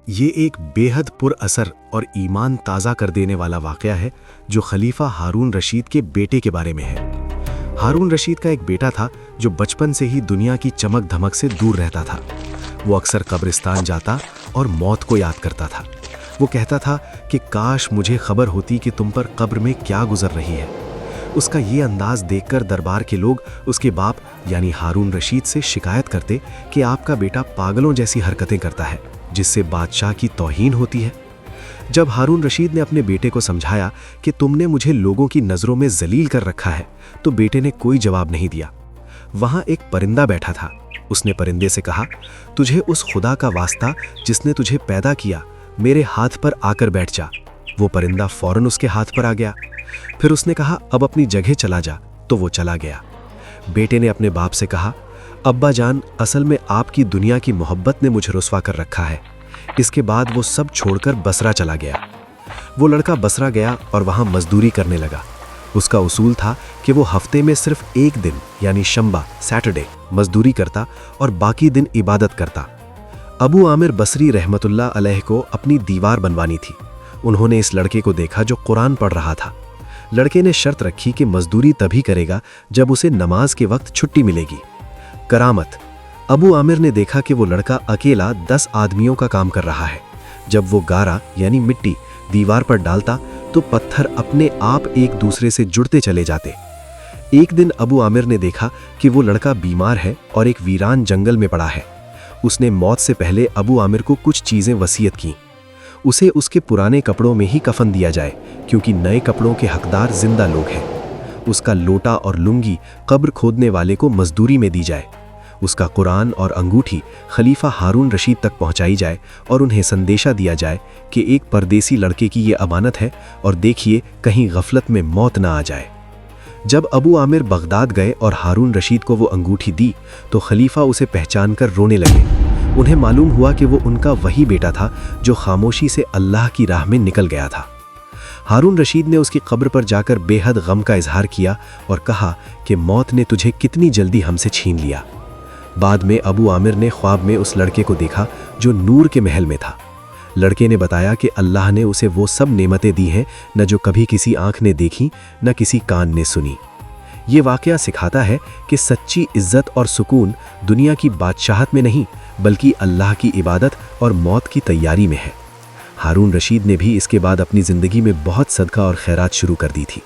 یہ ایک بے حد پر اثر اور ایمان تازہ کر دینے والا واقعہ ہے جو خلیفہ ہارون رشید کے بیٹے کے بارے میں ہے۔ ہارون رشید کا ایک بیٹا تھا جو بچپن سے ہی دنیا کی چمک دھمک سے دور رہتا تھا۔ وہ اکثر قبرستان جاتا اور موت کو یاد کرتا تھا۔ وہ کہتا تھا کہ کاش مجھے خبر ہوتی کہ تم پر قبر میں کیا گزر رہی ہے۔ اس کا یہ انداز دیکھ کر دربار کے لوگ اس کے باپ یعنی ہارون رشید سے شکایت کرتے کہ آپ کا بیٹا پاگلوں جیسی حرکتیں کرتا ہے جس سے بادشاہ کی توہین ہوتی ہے۔ جب ہارون رشید نے اپنے بیٹے کو سمجھایا کہ تم نے مجھے لوگوں کی نظروں میں ذلیل کر رکھا ہے تو بیٹے نے کوئی جواب نہیں دیا۔ وہاں ایک پرندہ بیٹھا تھا۔ اس نے پرندے سے کہا، تجھے اس خدا کا واسطہ جس نے تجھے پیدا کیا میرے ہاتھ پر آ کر بیٹھ جا۔ وہ پرندہ فوراً اس کے ہاتھ پر آ گیا۔ پھر اس نے کہا، اب اپنی جگہ چلا جا، تو وہ چلا گیا۔ بیٹے نے اپنے باپ سے کہا، ابا جان، اصل میں آپ کی دنیا کی محبت نے مجھے رسوا کر رکھا ہے۔ اس کے بعد وہ سب چھوڑ کر بصرہ چلا گیا۔ وہ لڑکا بصرہ گیا اور وہاں مزدوری کرنے لگا۔ اس کا اصول تھا کہ وہ ہفتے میں صرف ایک دن یعنی شنبہ سیٹرڈے مزدوری کرتا اور باقی دن عبادت کرتا۔ ابو عامر بصری رحمت اللہ علیہ کو اپنی دیوار بنوانی تھی۔ انہوں نے اس لڑکے کو دیکھا جو قرآن پڑھ رہا تھا۔ لڑکے نے شرط رکھی کہ مزدوری تبھی کرے گا جب اسے نماز کے وقت چھٹی ملے گی۔ کرامت، ابو عامر نے دیکھا کہ وہ لڑکا اکیلا 10 آدمیوں کا کام کر رہا ہے۔ جب وہ گارا یعنی مٹی دیوار پر ڈالتا تو پتھر اپنے آپ ایک دوسرے سے جڑتے چلے جاتے۔ ایک دن ابو عامر نے دیکھا کہ وہ لڑکا بیمار ہے اور ایک ویران جنگل میں پڑا ہے۔ اس نے موت سے پہلے ابو عامر کو کچھ چیزیں وصیت کیں۔ اسے اس کے پرانے کپڑوں میں ہی کفن دیا جائے کیونکہ نئے کپڑوں کے حقدار زندہ لوگ ہیں۔ اس کا لوٹا اور لنگی قبر کھودنے والے کو مزدوری میں دی جائے۔ اس کا قرآن اور انگوٹھی خلیفہ ہارون رشید تک پہنچائی جائے اور انہیں سندیشہ دیا جائے کہ ایک پردیسی لڑکے کی یہ امانت ہے اور دیکھیے کہیں غفلت میں موت نہ آ جائے۔ جب ابو عامر بغداد گئے اور ہارون رشید کو وہ انگوٹھی دی تو خلیفہ اسے پہچان کر رونے لگے۔ انہیں معلوم ہوا کہ وہ ان کا وہی بیٹا تھا جو خاموشی سے اللہ کی راہ میں نکل گیا تھا۔ ہارون رشید نے اس کی قبر پر جا کر بے حد غم کا اظہار کیا اور کہا کہ موت نے تجھے کتنی جلدی ہم سے چھین لیا۔ بعد میں ابو عامر نے خواب میں اس لڑکے کو دیکھا جو نور کے محل میں تھا۔ لڑکے نے بتایا کہ اللہ نے اسے وہ سب نعمتیں دی ہیں نہ جو کبھی کسی آنکھ نے دیکھی نہ کسی کان نے سنی۔ یہ واقعہ سکھاتا ہے کہ سچی عزت اور سکون دنیا کی بادشاہت میں نہیں بلکہ اللہ کی عبادت اور موت کی تیاری میں ہے۔ ہارون رشید نے بھی اس کے بعد اپنی زندگی میں بہت صدقہ اور خیرات شروع کر دی تھی۔